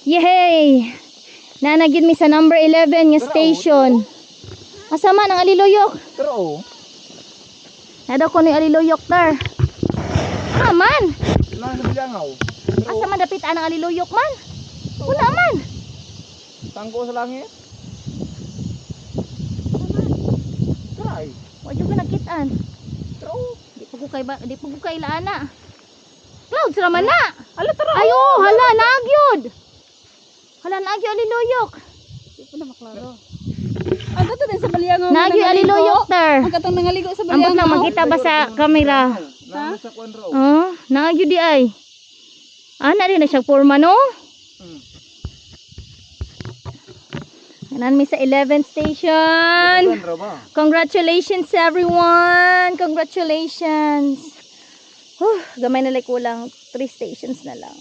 Yay! Nanagid mi sa number 11 nga station. Asa man ang aliluyok? Pero Nado ko ni aliluyok dar. Man. nasa bilangaw. Asa man dapit ang aliluyok man? Wala man. Tangko sa langit. Try. Wa jud ka nakitaan. Pero Di pa ko kay laana. Clouds raman na. ala tara. Ayo, hala nagyod. Hala nagyod aliluyok. Di po na maklaro. Ang dato din sa Baliangaw. Nagyod aliluyok dar. Ang katong nangaligo sa Ambot lang Baliangaw. makita ba sa camera? Nasa sa kwan raw. Oh, nagyod di ay. Ana rin na siya forma no? Nan mi sa 11th station. Kwan raw ba? Congratulations everyone. Congratulations. Gamay na like kulang 3 stations na lang.